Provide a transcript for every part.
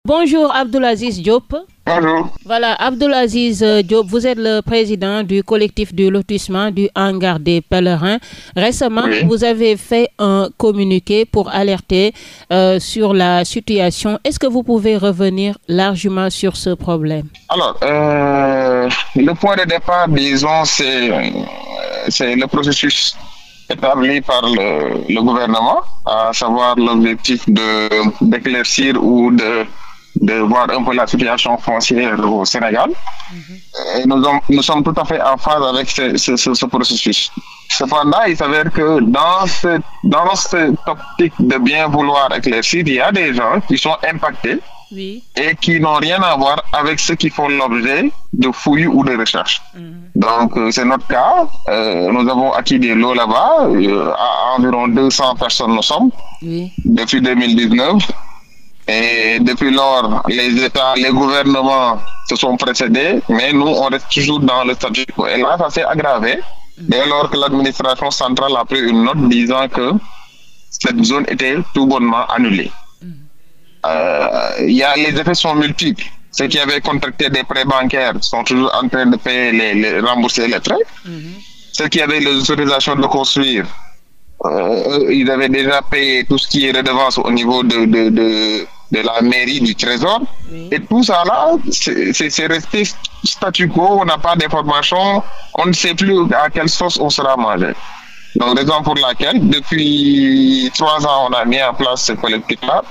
Bonjour Abdoulaziz Diop. Bonjour. Voilà, Abdoulaziz Diop, vous êtes le président du collectif du lotissement du hangar des pèlerins. Récemment, Oui. vous avez fait un communiqué pour alerter sur la situation. Est-ce que vous pouvez revenir largement sur ce problème? Alors, le point de départ, disons, c'est le processus établi par le gouvernement, à savoir l'objectif d'éclaircir ou de voir un peu la situation foncière au Sénégal. Et nous sommes tout à fait en phase avec ce processus. Cependant, il s'avère que dans cette optique de bien vouloir éclaircir, il y a des gens qui sont impactés Oui. et qui n'ont rien à voir avec ceux qui font l'objet de fouilles ou de recherches. Donc, c'est notre cas. Nous avons acquis des lots là-bas. À environ 200 personnes nous sommes Oui. depuis 2019. Et depuis lors, les gouvernements se sont précédés, mais nous, on reste toujours dans le statu quo. Et là, ça s'est aggravé dès lors que l'administration centrale a pris une note disant que cette zone était tout bonnement annulée. Les effets sont multiples. Ceux qui avaient contracté des prêts bancaires sont toujours en train de payer rembourser les prêts. Ceux qui avaient les autorisations de construire, ils avaient déjà payé tout ce qui est redevance au niveau de la mairie du Trésor. Oui. Et tout ça là, c'est resté statu quo, on n'a pas d'informations, on ne sait plus à quelle sauce on sera mangé. Donc, raison pour laquelle, depuis 3 ans, on a mis en place ce collectif-là.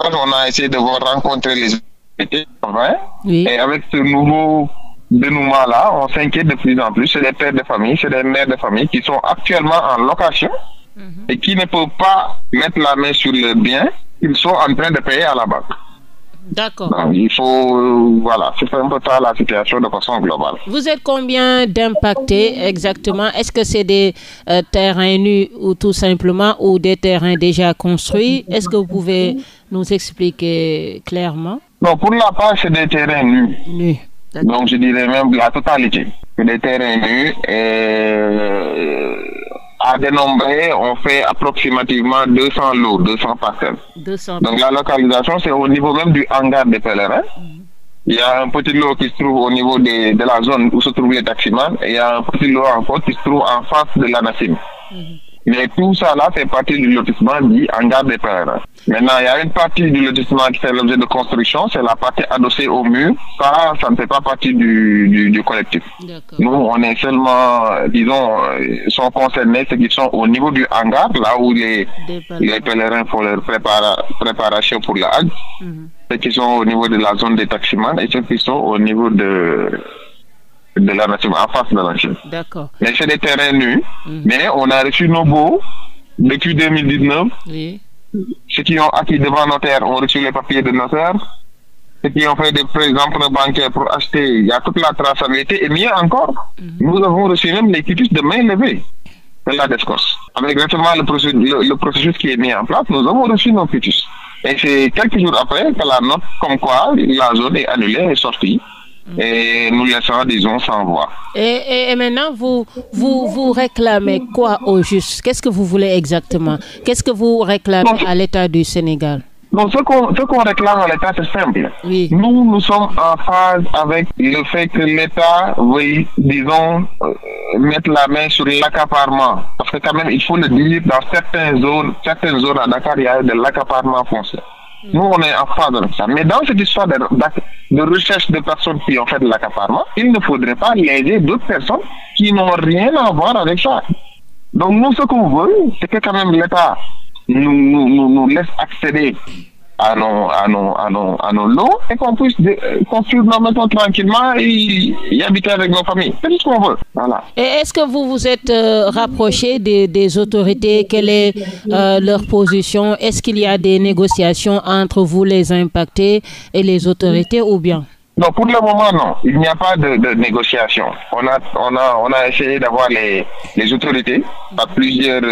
On a essayé de rencontrer les autorités. Oui. Et avec ce nouveau dénouement-là, on s'inquiète de plus en plus. C'est des pères de famille, c'est des mères de famille qui sont actuellement en location et qui ne peuvent pas mettre la main sur le bien qu'ils sont en train de payer à la banque. D'accord. Donc, il faut, voilà, c'est un peu ça la situation de façon globale. Vous êtes combien d'impactés exactement? Est-ce que c'est des terrains nus ou tout simplement ou des terrains déjà construits? Est-ce que vous pouvez nous expliquer clairement? Non, pour la part, c'est des terrains nus. Nus. Donc, je dirais même la totalité. C'est des terrains nus et à dénombrer, on fait approximativement 200 lots, 200 parcelles. 200. Donc, la localisation, c'est au niveau même du hangar des pèlerins. Il y a un petit lot qui se trouve au niveau de la zone où se trouvent les taximans et il y a un petit lot encore qui se trouve en face de l'ANACIM. Mais tout ça là fait partie du lotissement dit hangar des pèlerins. Maintenant, il y a une partie du lotissement qui fait l'objet de construction, c'est la partie adossée au mur. Ça ne fait pas partie du collectif. D'accord. Nous, on est seulement, disons, sont concernés ceux qui sont au niveau du hangar, là où les pèlerins font leur préparation pour la Hajj. Ceux qui sont au niveau de la zone des taximans et ceux qui sont au niveau de la nation, en face de la nation. D'accord. Mais c'est des terrains nus, mais on a reçu nos baux depuis 2019. Oui. Ceux qui ont acquis devant notaire ont reçu les papiers de notaire. Ceux qui ont fait des emprunts bancaires pour acheter, il y a toute la traçabilité. Et mieux encore, nous avons reçu même les quitus de main levée de la DESCOS. Avec récemment le processus qui est mis en place, nous avons reçu nos quitus. Et c'est quelques jours après que la note comme quoi la zone est annulée est sortie. Et nous laissons, disons, sans voix. Et maintenant, vous réclamez quoi au juste? Qu'est-ce que vous voulez exactement? Qu'est-ce que vous réclamez à l'État du Sénégal? Donc, ce qu'on réclame à l'État, c'est simple. Oui. Nous sommes en phase avec le fait que l'État veuille, disons, mettre la main sur l'accaparement. Parce que quand même, il faut le dire, dans certaines zones à Dakar, il y a de l'accaparement foncier. Nous, on est en phase avec ça. Mais dans cette histoire de recherche de personnes qui ont fait de l'accaparement, il ne faudrait pas léser d'autres personnes qui n'ont rien à voir avec ça. Donc, nous, ce qu'on veut, c'est que quand même l'État nous laisse accéder à nos lots et qu'on puisse construire nos maisons tranquillement et habiter avec nos familles. C'est tout ce qu'on veut. Voilà. Et est-ce que vous vous êtes rapproché des autorités? Quelle est leur position? Est-ce qu'il y a des négociations entre vous, les impactés, et les autorités ou bien? Non, pour le moment, non. Il n'y a pas de négociation. On a essayé d'avoir les autorités par plusieurs,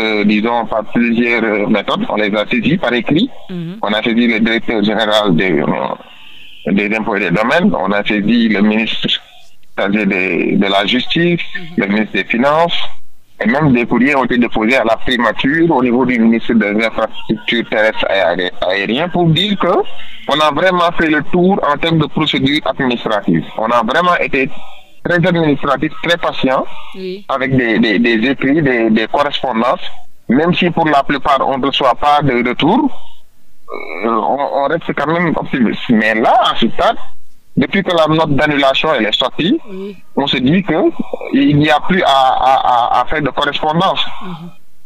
par plusieurs méthodes. On les a saisis par écrit. On a saisi le directeur général des impôts et des domaines. On a saisi le ministre chargé de la justice, le ministre des Finances, Et même des courriers ont été déposés à la primature au niveau du ministre des Infrastructures terrestres et aériennes pour dire que on a vraiment fait le tour en termes de procédures administratives. On a vraiment été très administratif, très patient, avec des écrits, des correspondances. Même si pour la plupart on ne reçoit pas de retour, on reste quand même optimiste. Mais là, à ce stade, depuis que la note d'annulation elle est sortie, on se dit qu'il n'y a plus à faire de correspondance.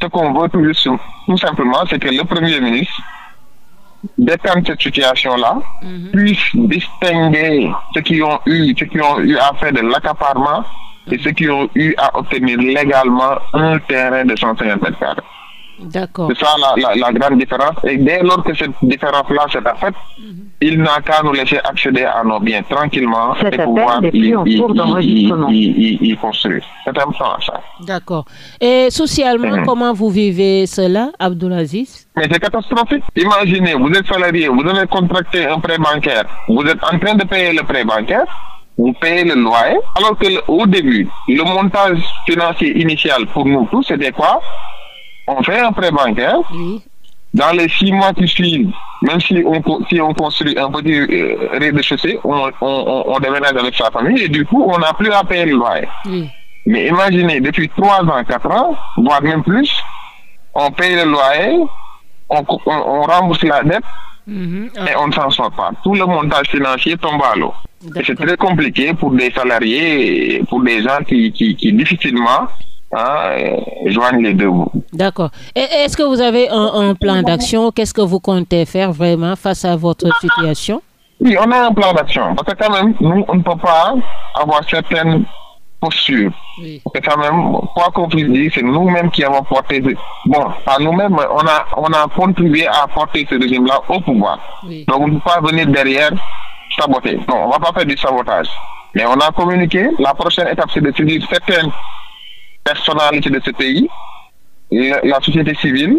Ce qu'on veut tout simplement, c'est que le Premier ministre détente cette situation-là, puisse distinguer ceux qui ont eu à faire de l'accaparement et ceux qui ont eu à obtenir légalement un terrain de 150 mètres carrés. D'accord. C'est ça la grande différence. Et dès lors que cette différence-là s'est faite, il n'a qu'à nous laisser accéder à nos biens tranquillement et pouvoir y construire. C'est important ça. D'accord. Et socialement, comment vous vivez cela, Abdoulaziz? Mais c'est catastrophique. Imaginez, vous êtes salarié, vous avez contracté un prêt bancaire, vous êtes en train de payer le prêt bancaire, vous payez le loyer, alors que au début, le montage financier initial pour nous tous, c'était quoi? On fait un prêt bancaire. Dans les 6 mois qui suivent, même si on construit un petit rez-de-chaussée, on déménage avec sa famille et du coup, on n'a plus à payer le loyer. Mais imaginez, depuis 3 ans, 4 ans, voire même plus, on paye le loyer, on rembourse la dette et on ne s'en sort pas. Tout le montage financier tombe à l'eau. Et c'est très compliqué pour des salariés, pour des gens qui difficilement joignent les deux bouts. D'accord. Et est-ce que vous avez un plan d'action? Qu'est-ce que vous comptez faire vraiment face à votre situation? Oui, on a un plan d'action. Parce que quand même, nous, on ne peut pas avoir certaines postures. Parce que quand même, quoi qu'on puisse dire, c'est nous-mêmes qui avons porté... Bon, pas nous-mêmes, on a contribué à porter ce régime-là au pouvoir. Donc, on ne peut pas venir derrière saboter. Non, on ne va pas faire du sabotage. Mais on a communiqué. La prochaine étape, c'est de saisir certaines personnalités de ce pays, la société civile,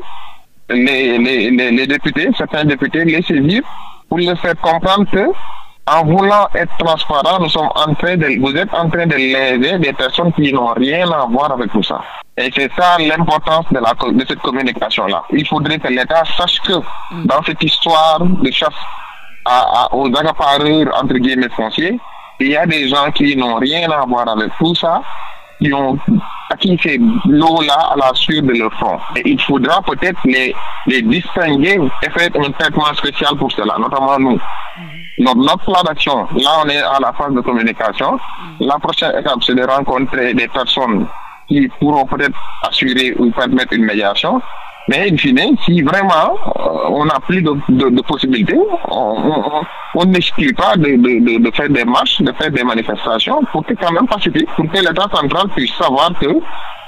les députés, certains députés, les saisir pour leur faire comprendre que, en voulant être transparent, vous êtes en train de léser des personnes qui n'ont rien à voir avec tout ça. Et c'est ça l'importance de cette communication-là. Il faudrait que l'État sache que dans cette histoire de chasse aux accapareurs, entre guillemets, fonciers, il y a des gens qui n'ont rien à voir avec tout ça, à qui c'est l'eau-là à la suite de leur front. Et il faudra peut-être les distinguer et faire un traitement spécial pour cela, notamment nous. Donc, notre plan d'action, là on est à la phase de communication. La prochaine étape, c'est de rencontrer des personnes qui pourront peut-être assurer ou permettre une médiation. Mais in fine, si vraiment on n'a plus de possibilités, on n'exclut pas de faire des marches, de faire des manifestations pour que quand même pacifique, pour que l'État central puisse savoir qu'il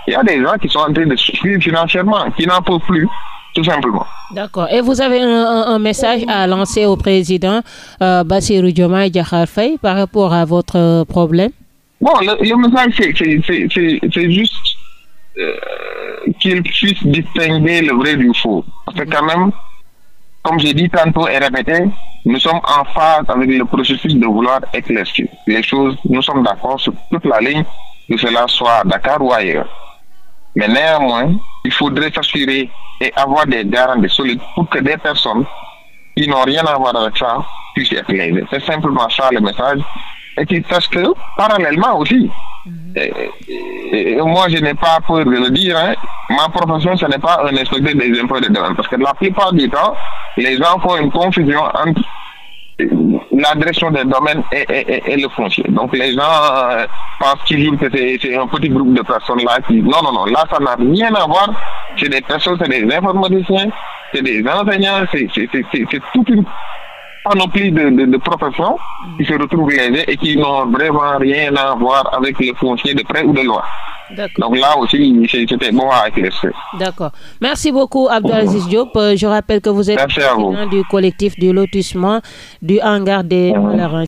y a des gens qui sont en train de souffrir financièrement, qui n'en peuvent plus, tout simplement. D'accord. Et vous avez un message à lancer au président Bassirou Diomaye Diakhar Faye par rapport à votre problème? Bon, le message, c'est juste... qu'il puisse distinguer le vrai du faux. Parce que quand même, comme j'ai dit tantôt et répété, nous sommes en phase avec le processus de vouloir éclaircir les choses. Nous sommes d'accord sur toute la ligne, que cela soit à Dakar ou ailleurs. Mais néanmoins, il faudrait s'assurer et avoir des garanties solides pour que des personnes qui n'ont rien à voir avec ça puissent être lésées. C'est simplement ça le message. Et qu'ils sachent que, parallèlement aussi, et moi je n'ai pas peur de le dire, ma profession ce n'est pas un inspecteur des impôts et des domaines, parce que la plupart du temps, les gens font une confusion entre la direction des domaines et le foncier. Donc les gens pensent toujours que c'est un petit groupe de personnes là qui... Non, là ça n'a rien à voir. C'est des personnes, c'est des informaticiens, c'est des enseignants, c'est toute une panoplie de professions qui se retrouvent lésées et qui n'ont vraiment rien à voir avec le foncier de près ou de loin. Donc là aussi, c'était bon à éclaircir. D'accord. Merci beaucoup, Abdoulaziz Diop. Je rappelle que vous êtes président du collectif du lotissement du hangar des Malarins.